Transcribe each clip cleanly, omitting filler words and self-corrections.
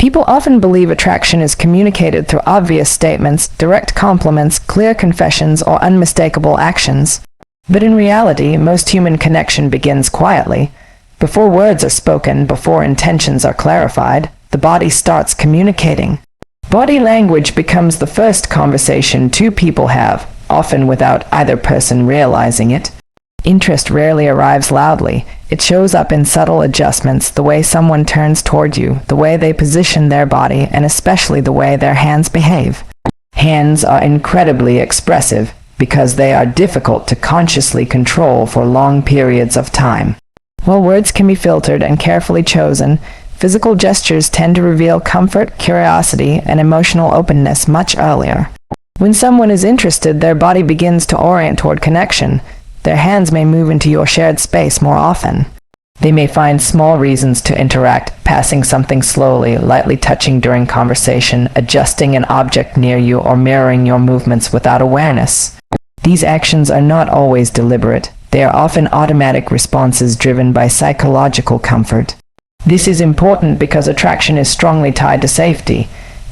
People often believe attraction is communicated through obvious statements, direct compliments, clear confessions, or unmistakable actions. But in reality, most human connection begins quietly. Before words are spoken, before intentions are clarified, the body starts communicating. Body language becomes the first conversation two people have, often without either person realizing it. Interest rarely arrives loudly. It shows up in subtle adjustments, the way someone turns toward you, the way they position their body, and especially the way their hands behave. Hands are incredibly expressive because they are difficult to consciously control for long periods of time. While words can be filtered and carefully chosen, physical gestures tend to reveal comfort, curiosity, and emotional openness much earlier. When someone is interested, their body begins to orient toward connection. Their hands may move into your shared space more often. They may find small reasons to interact, passing something slowly, lightly touching during conversation, adjusting an object near you, or mirroring your movements without awareness. These actions are not always deliberate. They are often automatic responses driven by psychological comfort. This is important because attraction is strongly tied to safety.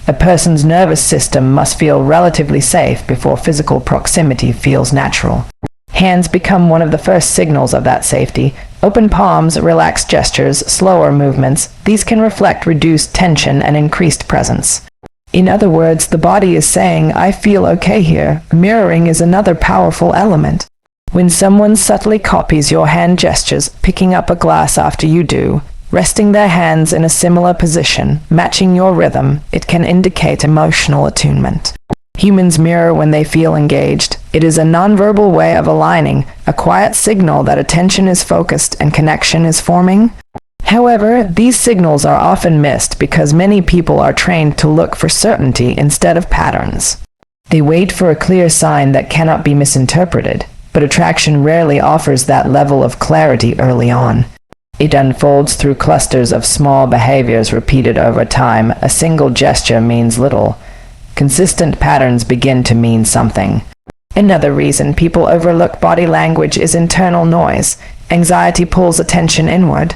A person's nervous system must feel relatively safe before physical proximity feels natural. Hands become one of the first signals of that safety. Open palms, relaxed gestures, slower movements, these can reflect reduced tension and increased presence. In other words, the body is saying, "I feel okay here." Mirroring is another powerful element. When someone subtly copies your hand gestures, picking up a glass after you do, resting their hands in a similar position, matching your rhythm, it can indicate emotional attunement. Humans mirror when they feel engaged. It is a nonverbal way of aligning, a quiet signal that attention is focused and connection is forming. However, these signals are often missed because many people are trained to look for certainty instead of patterns. They wait for a clear sign that cannot be misinterpreted, but attraction rarely offers that level of clarity early on. It unfolds through clusters of small behaviors repeated over time. A single gesture means little. Consistent patterns begin to mean something. Another reason people overlook body language is internal noise. Anxiety pulls attention inward.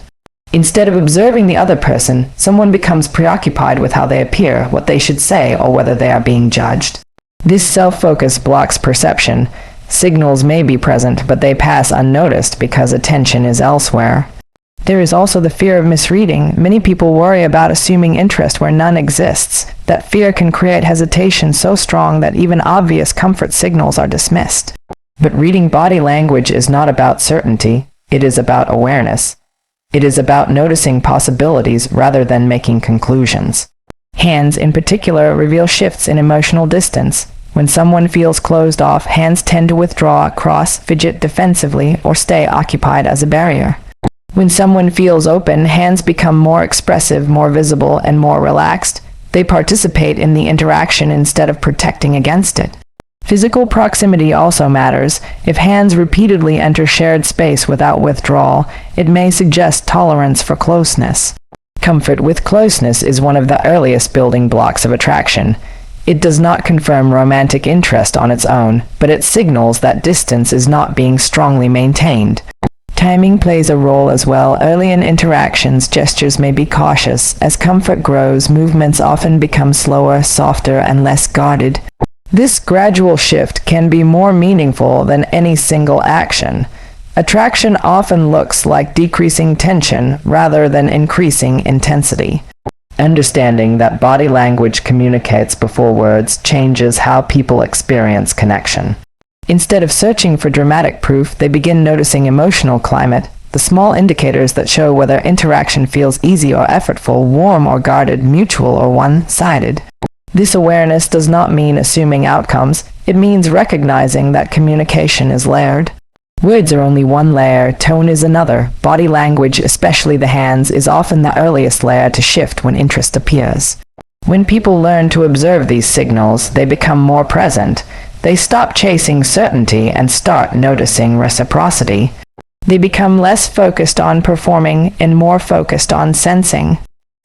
Instead of observing the other person, someone becomes preoccupied with how they appear, what they should say, or whether they are being judged. This self-focus blocks perception. Signals may be present, but they pass unnoticed because attention is elsewhere. There is also the fear of misreading. Many people worry about assuming interest where none exists. That fear can create hesitation so strong that even obvious comfort signals are dismissed. But reading body language is not about certainty. It is about awareness. It is about noticing possibilities rather than making conclusions. Hands, in particular, reveal shifts in emotional distance. When someone feels closed off, hands tend to withdraw, cross, fidget defensively, or stay occupied as a barrier. When someone feels open, hands become more expressive, more visible, and more relaxed. They participate in the interaction instead of protecting against it. Physical proximity also matters. If hands repeatedly enter shared space without withdrawal, it may suggest tolerance for closeness. Comfort with closeness is one of the earliest building blocks of attraction. It does not confirm romantic interest on its own, but it signals that distance is not being strongly maintained. Timing plays a role as well. Early in interactions, gestures may be cautious. As comfort grows, movements often become slower, softer, and less guarded. This gradual shift can be more meaningful than any single action. Attraction often looks like decreasing tension rather than increasing intensity. Understanding that body language communicates before words changes how people experience connection. Instead of searching for dramatic proof, they begin noticing emotional climate, the small indicators that show whether interaction feels easy or effortful, warm or guarded, mutual or one-sided. This awareness does not mean assuming outcomes. It means recognizing that communication is layered. Words are only one layer, tone is another. Body language, especially the hands, is often the earliest layer to shift when interest appears. When people learn to observe these signals, they become more present. They stop chasing certainty and start noticing reciprocity. They become less focused on performing and more focused on sensing.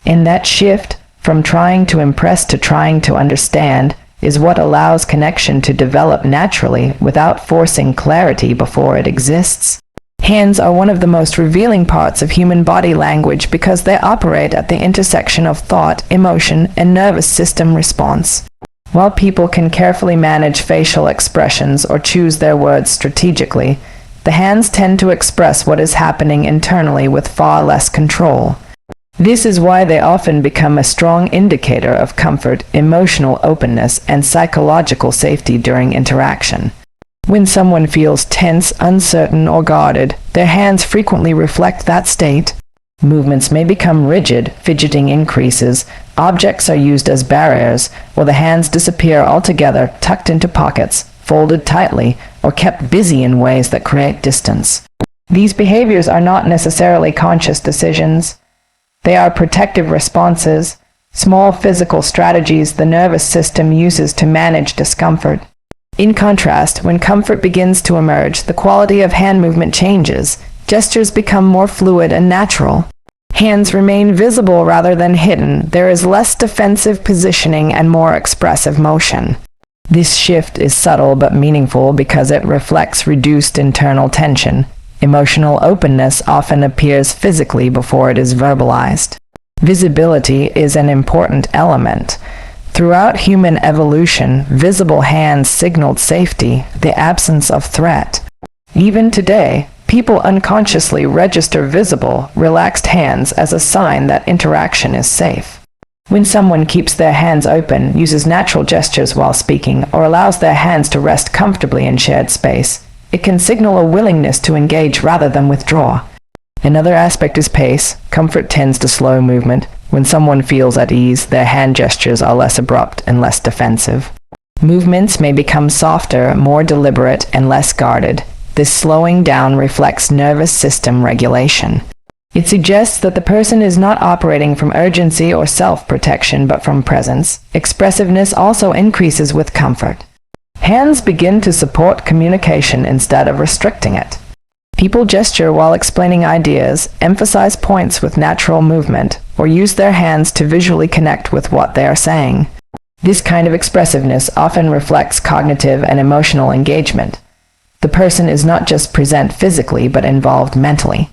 In that shift, from trying to impress to trying to understand, is what allows connection to develop naturally without forcing clarity before it exists. Hands are one of the most revealing parts of human body language because they operate at the intersection of thought, emotion, and nervous system response. While people can carefully manage facial expressions or choose their words strategically, the hands tend to express what is happening internally with far less control. This is why they often become a strong indicator of comfort, emotional openness, and psychological safety during interaction. When someone feels tense, uncertain, or guarded, their hands frequently reflect that state. Movements may become rigid, fidgeting increases, objects are used as barriers, or the hands disappear altogether, tucked into pockets, folded tightly, or kept busy in ways that create distance. These behaviors are not necessarily conscious decisions. They are protective responses, small physical strategies the nervous system uses to manage discomfort. In contrast, when comfort begins to emerge, the quality of hand movement changes. Gestures become more fluid and natural. Hands remain visible rather than hidden. There is less defensive positioning and more expressive motion. This shift is subtle but meaningful because it reflects reduced internal tension. Emotional openness often appears physically before it is verbalized. Visibility is an important element. Throughout human evolution, visible hands signaled safety, the absence of threat. Even today, people unconsciously register visible, relaxed hands as a sign that interaction is safe. When someone keeps their hands open, uses natural gestures while speaking, or allows their hands to rest comfortably in shared space, it can signal a willingness to engage rather than withdraw. Another aspect is pace. Comfort tends to slow movement. When someone feels at ease, their hand gestures are less abrupt and less defensive. Movements may become softer, more deliberate, and less guarded. This slowing down reflects nervous system regulation. It suggests that the person is not operating from urgency or self-protection, but from presence. Expressiveness also increases with comfort. Hands begin to support communication instead of restricting it. People gesture while explaining ideas, emphasize points with natural movement, or use their hands to visually connect with what they are saying. This kind of expressiveness often reflects cognitive and emotional engagement. The person is not just present physically but involved mentally.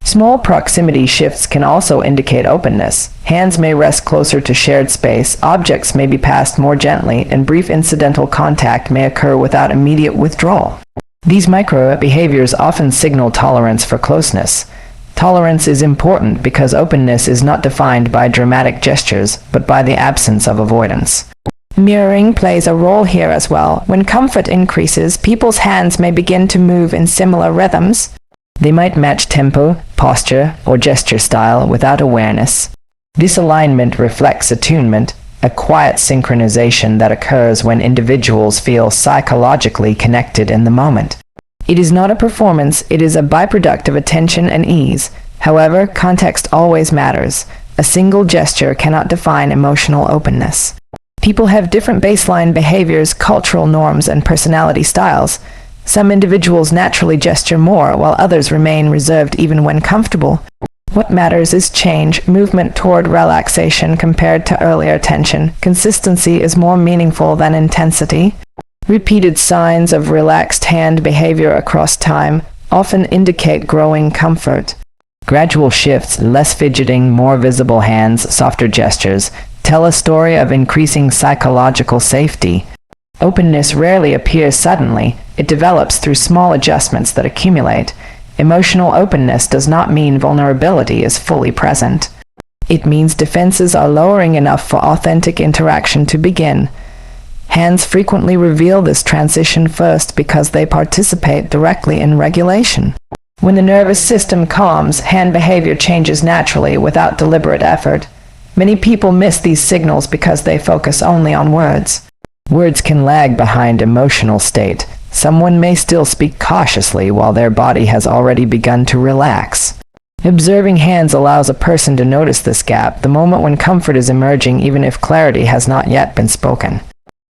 Small proximity shifts can also indicate openness. Hands may rest closer to shared space, objects may be passed more gently, and brief incidental contact may occur without immediate withdrawal. These micro-behaviors often signal tolerance for closeness. Tolerance is important because openness is not defined by dramatic gestures, but by the absence of avoidance. Mirroring plays a role here as well. When comfort increases, people's hands may begin to move in similar rhythms. They might match tempo, posture, or gesture style without awareness. This alignment reflects attunement, a quiet synchronization that occurs when individuals feel psychologically connected in the moment. It is not a performance, it is a byproduct of attention and ease. However, context always matters. A single gesture cannot define emotional openness. People have different baseline behaviors, cultural norms, and personality styles. Some individuals naturally gesture more, while others remain reserved even when comfortable. What matters is change, movement toward relaxation compared to earlier tension. Consistency is more meaningful than intensity. Repeated signs of relaxed hand behavior across time often indicate growing comfort. Gradual shifts, less fidgeting, more visible hands, softer gestures, tell a story of increasing psychological safety. Openness rarely appears suddenly. It develops through small adjustments that accumulate. Emotional openness does not mean vulnerability is fully present. It means defenses are lowering enough for authentic interaction to begin. Hands frequently reveal this transition first because they participate directly in regulation. When the nervous system calms, hand behavior changes naturally without deliberate effort. Many people miss these signals because they focus only on words. Words can lag behind emotional state. Someone may still speak cautiously while their body has already begun to relax. Observing hands allows a person to notice this gap, the moment when comfort is emerging even if clarity has not yet been spoken.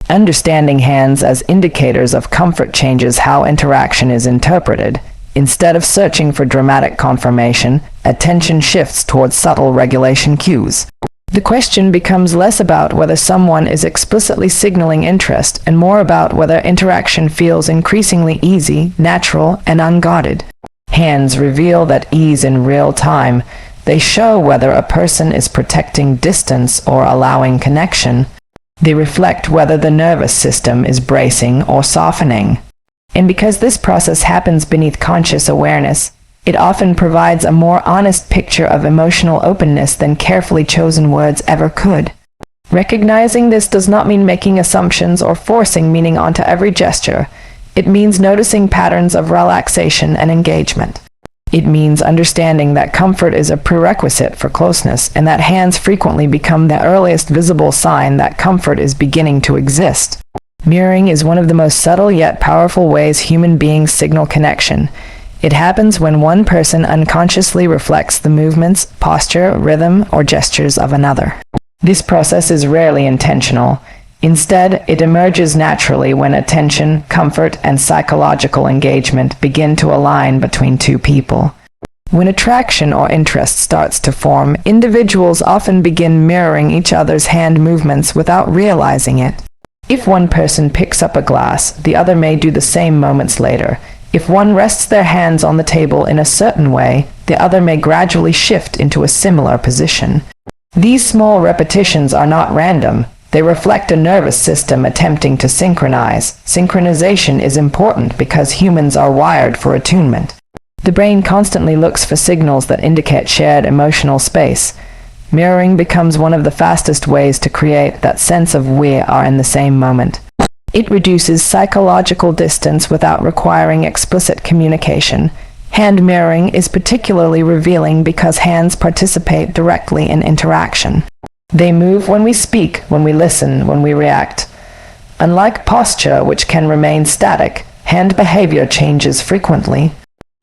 Understanding hands as indicators of comfort changes how interaction is interpreted. Instead of searching for dramatic confirmation, attention shifts towards subtle regulation cues. The question becomes less about whether someone is explicitly signaling interest and more about whether interaction feels increasingly easy, natural, and unguarded. Hands reveal that ease in real time. They show whether a person is protecting distance or allowing connection. They reflect whether the nervous system is bracing or softening. And because this process happens beneath conscious awareness, it often provides a more honest picture of emotional openness than carefully chosen words ever could. Recognizing this does not mean making assumptions or forcing meaning onto every gesture. It means noticing patterns of relaxation and engagement. It means understanding that comfort is a prerequisite for closeness, and that hands frequently become the earliest visible sign that comfort is beginning to exist. Mirroring is one of the most subtle yet powerful ways human beings signal connection. It happens when one person unconsciously reflects the movements, posture, rhythm, or gestures of another. This process is rarely intentional. Instead, it emerges naturally when attention, comfort, and psychological engagement begin to align between two people. When attraction or interest starts to form, individuals often begin mirroring each other's hand movements without realizing it. If one person picks up a glass, the other may do the same moments later. If one rests their hands on the table in a certain way, the other may gradually shift into a similar position. These small repetitions are not random. They reflect a nervous system attempting to synchronize. Synchronization is important because humans are wired for attunement. The brain constantly looks for signals that indicate shared emotional space. Mirroring becomes one of the fastest ways to create that sense of we are in the same moment. It reduces psychological distance without requiring explicit communication. Hand mirroring is particularly revealing because hands participate directly in interaction. They move when we speak, when we listen, when we react. Unlike posture, which can remain static, hand behavior changes frequently.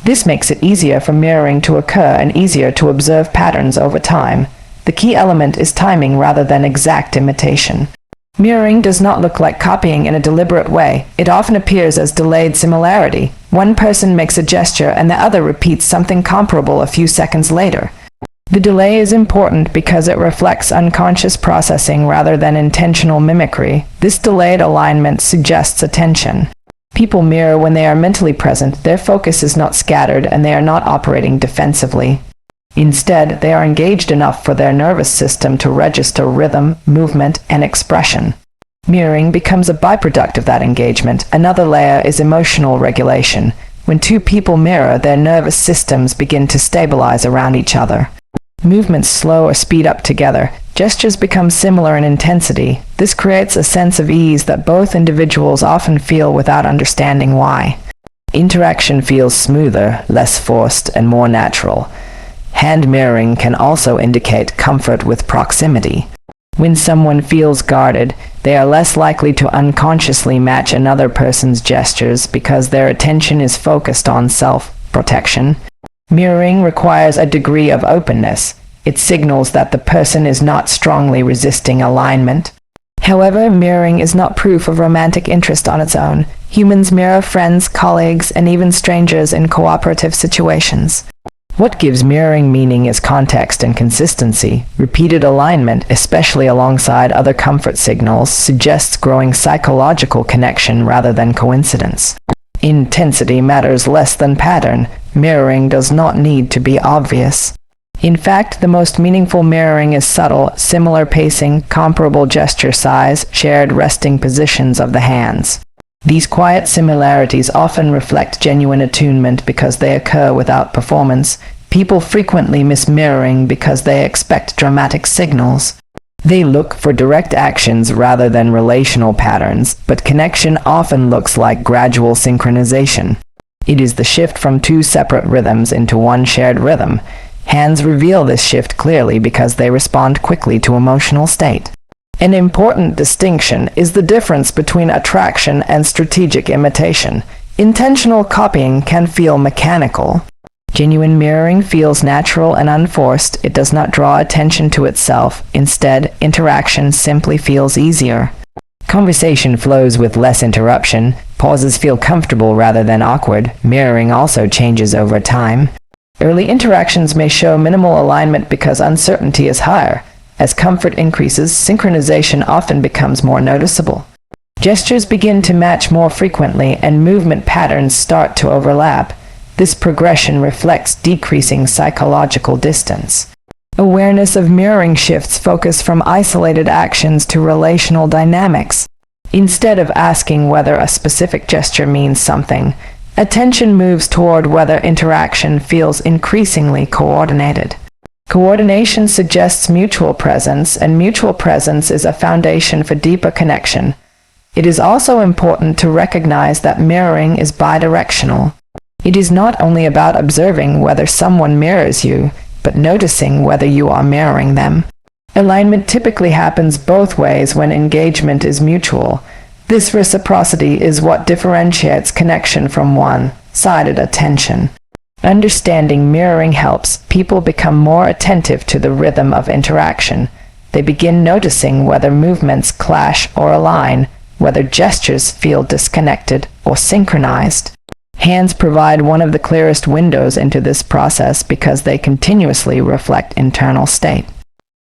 This makes it easier for mirroring to occur and easier to observe patterns over time. The key element is timing rather than exact imitation. Mirroring does not look like copying in a deliberate way. It often appears as delayed similarity. One person makes a gesture and the other repeats something comparable a few seconds later. The delay is important because it reflects unconscious processing rather than intentional mimicry. This delayed alignment suggests attention. People mirror when they are mentally present. Their focus is not scattered and they are not operating defensively. Instead, they are engaged enough for their nervous system to register rhythm, movement, and expression. Mirroring becomes a byproduct of that engagement. Another layer is emotional regulation. When two people mirror, their nervous systems begin to stabilize around each other. Movements slow or speed up together. Gestures become similar in intensity. This creates a sense of ease that both individuals often feel without understanding why. Interaction feels smoother, less forced, and more natural. Hand mirroring can also indicate comfort with proximity. When someone feels guarded, they are less likely to unconsciously match another person's gestures because their attention is focused on self-protection. Mirroring requires a degree of openness. It signals that the person is not strongly resisting alignment. However, mirroring is not proof of romantic interest on its own. Humans mirror friends, colleagues, and even strangers in cooperative situations. What gives mirroring meaning is context and consistency. Repeated alignment, especially alongside other comfort signals, suggests growing psychological connection rather than coincidence. Intensity matters less than pattern. Mirroring does not need to be obvious. In fact, the most meaningful mirroring is subtle, similar pacing, comparable gesture size, shared resting positions of the hands. These quiet similarities often reflect genuine attunement because they occur without performance. People frequently miss mirroring because they expect dramatic signals. They look for direct actions rather than relational patterns, but connection often looks like gradual synchronization. It is the shift from two separate rhythms into one shared rhythm. Hands reveal this shift clearly because they respond quickly to emotional state. An important distinction is the difference between attraction and strategic imitation. Intentional copying can feel mechanical. Genuine mirroring feels natural and unforced. It does not draw attention to itself. Instead, interaction simply feels easier. Conversation flows with less interruption. Pauses feel comfortable rather than awkward. Mirroring also changes over time. Early interactions may show minimal alignment because uncertainty is higher. As comfort increases, synchronization often becomes more noticeable. Gestures begin to match more frequently and movement patterns start to overlap. This progression reflects decreasing psychological distance. Awareness of mirroring shifts focus from isolated actions to relational dynamics. Instead of asking whether a specific gesture means something, attention moves toward whether interaction feels increasingly coordinated. Coordination suggests mutual presence, and mutual presence is a foundation for deeper connection. It is also important to recognize that mirroring is bidirectional. It is not only about observing whether someone mirrors you, but noticing whether you are mirroring them. Alignment typically happens both ways when engagement is mutual. This reciprocity is what differentiates connection from one-sided attention. Understanding mirroring helps people become more attentive to the rhythm of interaction. They begin noticing whether movements clash or align, whether gestures feel disconnected or synchronized. Hands provide one of the clearest windows into this process because they continuously reflect internal state.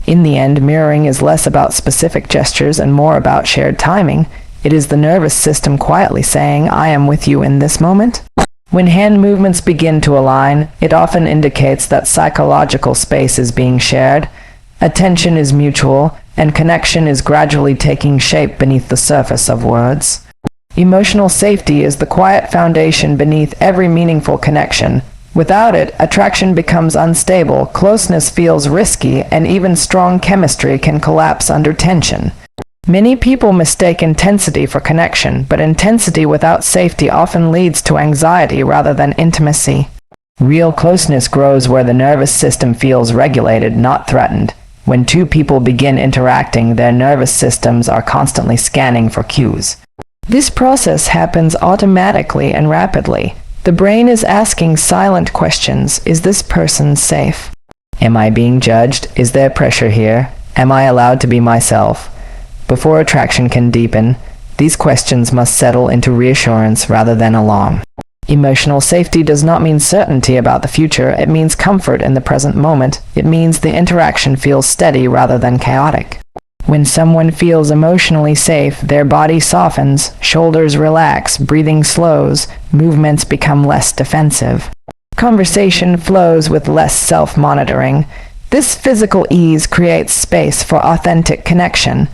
In the end, mirroring is less about specific gestures and more about shared timing. It is the nervous system quietly saying, "I am with you in this moment." When hand movements begin to align, it often indicates that psychological space is being shared, attention is mutual, and connection is gradually taking shape beneath the surface of words. Emotional safety is the quiet foundation beneath every meaningful connection. Without it, attraction becomes unstable, closeness feels risky, and even strong chemistry can collapse under tension. Many people mistake intensity for connection, but intensity without safety often leads to anxiety rather than intimacy. Real closeness grows where the nervous system feels regulated, not threatened. When two people begin interacting, their nervous systems are constantly scanning for cues. This process happens automatically and rapidly. The brain is asking silent questions. Is this person safe? Am I being judged? Is there pressure here? Am I allowed to be myself? Before attraction can deepen, these questions must settle into reassurance rather than alarm. Emotional safety does not mean certainty about the future. It means comfort in the present moment. It means the interaction feels steady rather than chaotic. When someone feels emotionally safe, their body softens, shoulders relax, breathing slows, movements become less defensive. Conversation flows with less self-monitoring. This physical ease creates space for authentic connection.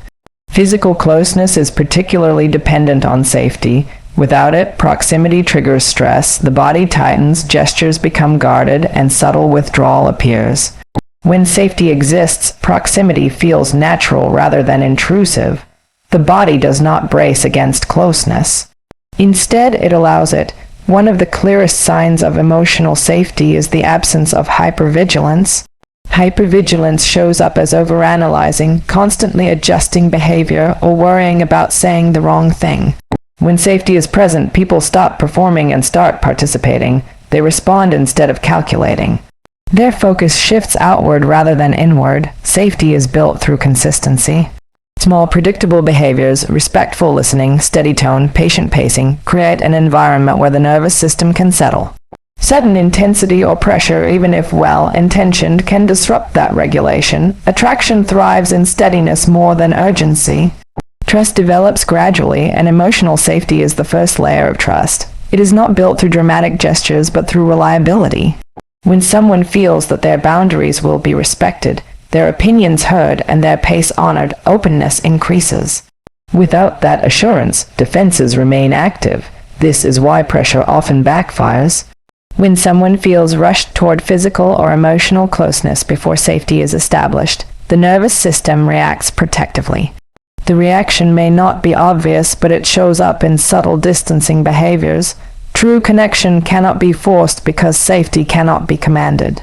Physical closeness is particularly dependent on safety. Without it, proximity triggers stress, the body tightens, gestures become guarded, and subtle withdrawal appears. When safety exists, proximity feels natural rather than intrusive. The body does not brace against closeness. Instead, it allows it. One of the clearest signs of emotional safety is the absence of hypervigilance. Hypervigilance shows up as overanalyzing, constantly adjusting behavior, or worrying about saying the wrong thing. When safety is present, people stop performing and start participating. They respond instead of calculating. Their focus shifts outward rather than inward. Safety is built through consistency. Small, predictable behaviors, respectful listening, steady tone, patient pacing, create an environment where the nervous system can settle. Sudden intensity or pressure, even if well-intentioned, can disrupt that regulation. Attraction thrives in steadiness more than urgency. Trust develops gradually, and emotional safety is the first layer of trust. It is not built through dramatic gestures, but through reliability. When someone feels that their boundaries will be respected, their opinions heard, and their pace honored, openness increases. Without that assurance, defenses remain active. This is why pressure often backfires. When someone feels rushed toward physical or emotional closeness before safety is established, the nervous system reacts protectively. The reaction may not be obvious, but it shows up in subtle distancing behaviors. True connection cannot be forced because safety cannot be commanded.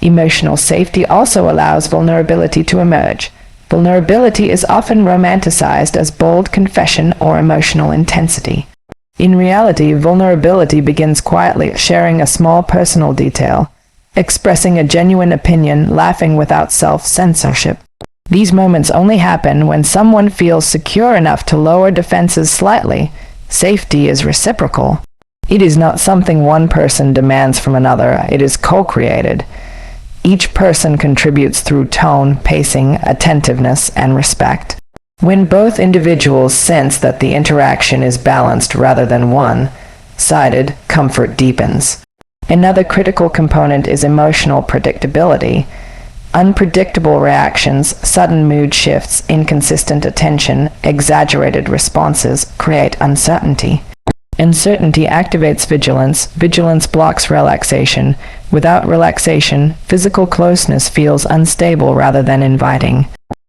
Emotional safety also allows vulnerability to emerge. Vulnerability is often romanticized as bold confession or emotional intensity. In reality, vulnerability begins quietly, sharing a small personal detail, expressing a genuine opinion, laughing without self-censorship. These moments only happen when someone feels secure enough to lower defenses slightly. Safety is reciprocal. It is not something one person demands from another. It is co-created. Each person contributes through tone, pacing, attentiveness, and respect. When both individuals sense that the interaction is balanced rather than one-sided, comfort deepens. Another critical component is emotional predictability. Unpredictable reactions, sudden mood shifts, inconsistent attention, exaggerated responses create uncertainty. Uncertainty activates vigilance. Vigilance blocks relaxation. Without relaxation, physical closeness feels unstable rather than inviting.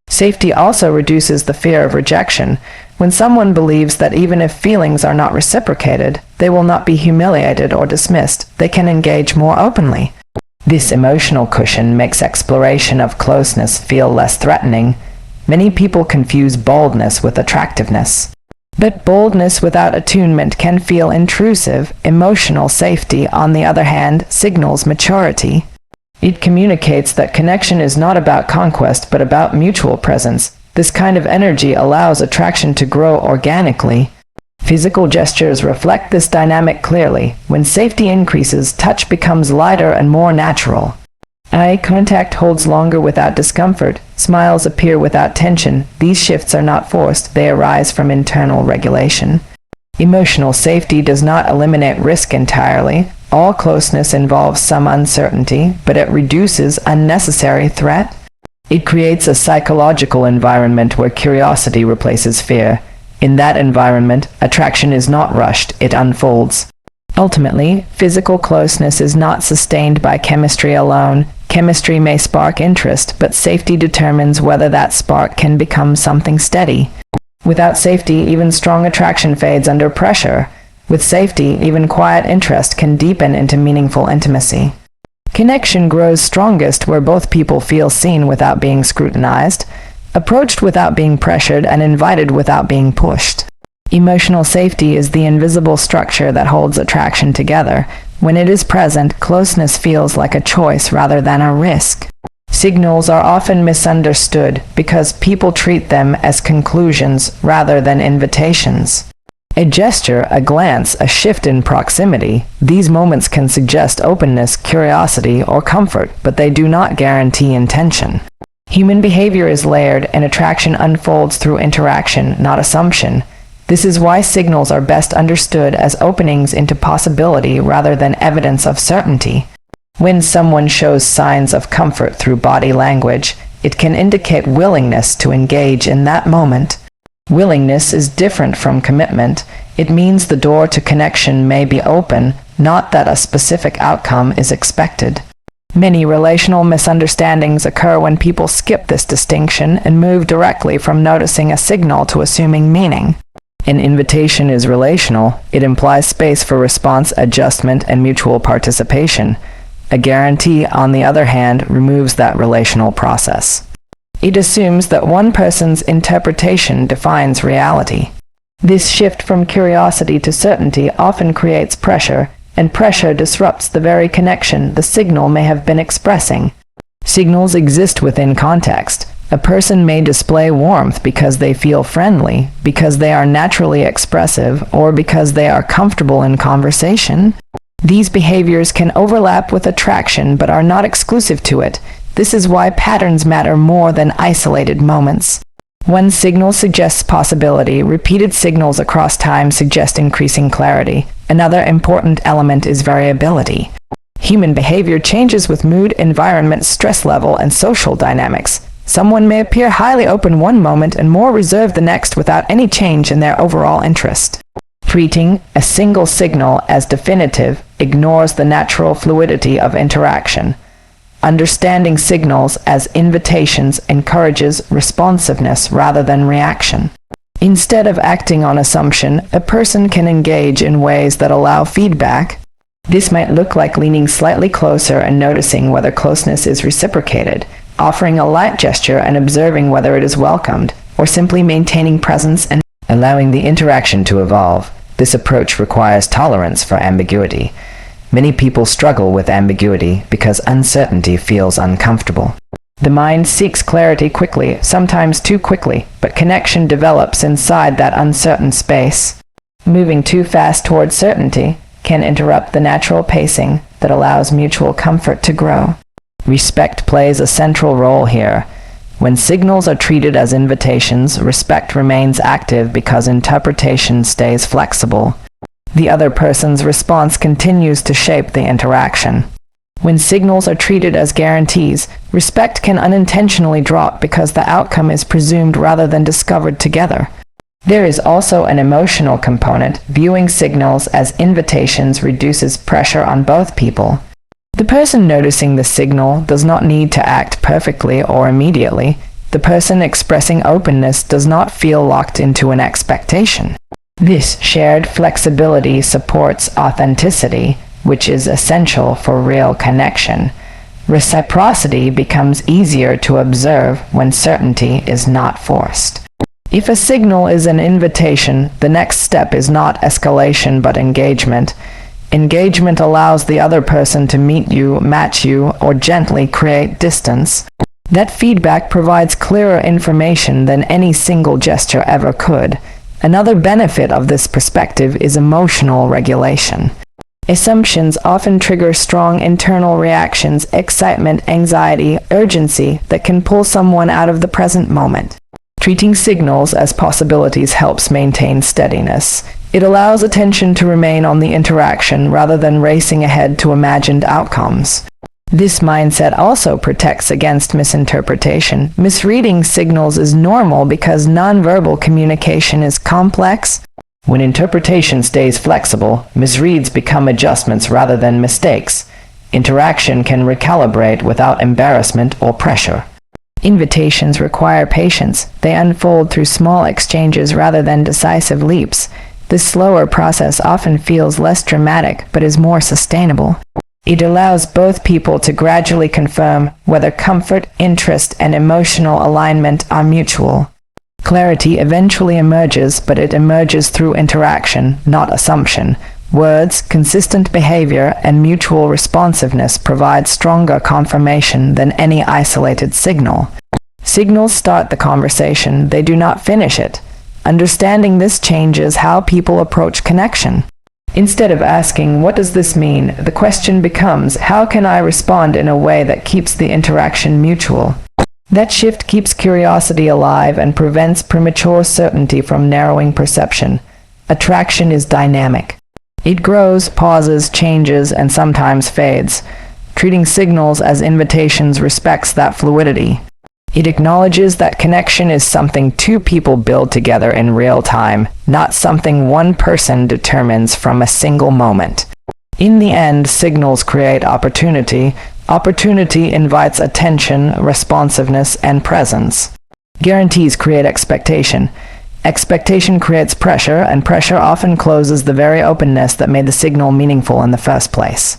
Safety also reduces the fear of rejection. When someone believes that even if feelings are not reciprocated, they will not be humiliated or dismissed, they can engage more openly. This emotional cushion makes exploration of closeness feel less threatening. Many people confuse boldness with attractiveness. But boldness without attunement can feel intrusive. Emotional safety, on the other hand, signals maturity. It communicates that connection is not about conquest but about mutual presence. This kind of energy allows attraction to grow organically. Physical gestures reflect this dynamic clearly. When safety increases, touch becomes lighter and more natural. Eye contact holds longer without discomfort. Smiles appear without tension. These shifts are not forced, they arise from internal regulation. Emotional safety does not eliminate risk entirely. All closeness involves some uncertainty, but it reduces unnecessary threat. It creates a psychological environment where curiosity replaces fear. In that environment, attraction is not rushed, it unfolds. Ultimately, physical closeness is not sustained by chemistry alone. Chemistry may spark interest, but safety determines whether that spark can become something steady. Without safety, even strong attraction fades under pressure. With safety, even quiet interest can deepen into meaningful intimacy. Connection grows strongest where both people feel seen without being scrutinized, approached without being pressured, and invited without being pushed. Emotional safety is the invisible structure that holds attraction together. When it is present, closeness feels like a choice rather than a risk. Signals are often misunderstood because people treat them as conclusions rather than invitations. A gesture, a glance, a shift in proximity, these moments can suggest openness, curiosity, or comfort, but they do not guarantee intention. Human behavior is layered, and attraction unfolds through interaction, not assumption. This is why signals are best understood as openings into possibility rather than evidence of certainty. When someone shows signs of comfort through body language, it can indicate willingness to engage in that moment. Willingness is different from commitment. It means the door to connection may be open, not that a specific outcome is expected. Many relational misunderstandings occur when people skip this distinction and move directly from noticing a signal to assuming meaning. An invitation is relational. It implies space for response, adjustment, and mutual participation. A guarantee, on the other hand, removes that relational process. It assumes that one person's interpretation defines reality. This shift from curiosity to certainty often creates pressure, and pressure disrupts the very connection the signal may have been expressing. Signals exist within context. A person may display warmth because they feel friendly, because they are naturally expressive, or because they are comfortable in conversation. These behaviors can overlap with attraction but are not exclusive to it. This is why patterns matter more than isolated moments. One signal suggests possibility. Repeated signals across time suggest increasing clarity. Another important element is variability. Human behavior changes with mood, environment, stress level, and social dynamics. Someone may appear highly open one moment and more reserved the next without any change in their overall interest. Treating a single signal as definitive ignores the natural fluidity of interaction. Understanding signals as invitations encourages responsiveness rather than reaction. Instead of acting on assumption, a person can engage in ways that allow feedback. This might look like leaning slightly closer and noticing whether closeness is reciprocated, offering a light gesture and observing whether it is welcomed, or simply maintaining presence and allowing the interaction to evolve. This approach requires tolerance for ambiguity. Many people struggle with ambiguity because uncertainty feels uncomfortable. The mind seeks clarity quickly, sometimes too quickly, but connection develops inside that uncertain space. Moving too fast towards certainty can interrupt the natural pacing that allows mutual comfort to grow. Respect plays a central role here. When signals are treated as invitations, respect remains active because interpretation stays flexible. The other person's response continues to shape the interaction. When signals are treated as guarantees, respect can unintentionally drop because the outcome is presumed rather than discovered together. There is also an emotional component. Viewing signals as invitations reduces pressure on both people. The person noticing the signal does not need to act perfectly or immediately. The person expressing openness does not feel locked into an expectation. This shared flexibility supports authenticity, which is essential for real connection. Reciprocity becomes easier to observe when certainty is not forced. If a signal is an invitation, the next step is not escalation but engagement. Engagement allows the other person to meet you, match you, or gently create distance. That feedback provides clearer information than any single gesture ever could. Another benefit of this perspective is emotional regulation. Assumptions often trigger strong internal reactions, excitement, anxiety, urgency that can pull someone out of the present moment. Treating signals as possibilities helps maintain steadiness. It allows attention to remain on the interaction rather than racing ahead to imagined outcomes. This mindset also protects against misinterpretation. Misreading signals is normal because nonverbal communication is complex. When interpretation stays flexible, misreads become adjustments rather than mistakes. Interaction can recalibrate without embarrassment or pressure. Invitations require patience. They unfold through small exchanges rather than decisive leaps. This slower process often feels less dramatic but is more sustainable. It allows both people to gradually confirm whether comfort, interest, and emotional alignment are mutual. Clarity eventually emerges, but it emerges through interaction, not assumption. Words, consistent behavior, and mutual responsiveness provide stronger confirmation than any isolated signal. Signals start the conversation, they do not finish it. Understanding this changes how people approach connection. Instead of asking, "What does this mean?" the question becomes, "How can I respond in a way that keeps the interaction mutual?" That shift keeps curiosity alive and prevents premature certainty from narrowing perception. Attraction is dynamic. It grows, pauses, changes, and sometimes fades. Treating signals as invitations respects that fluidity. It acknowledges that connection is something two people build together in real time, not something one person determines from a single moment. In the end, signals create opportunity. Opportunity invites attention, responsiveness, and presence. Guarantees create expectation. Expectation creates pressure, and pressure often closes the very openness that made the signal meaningful in the first place.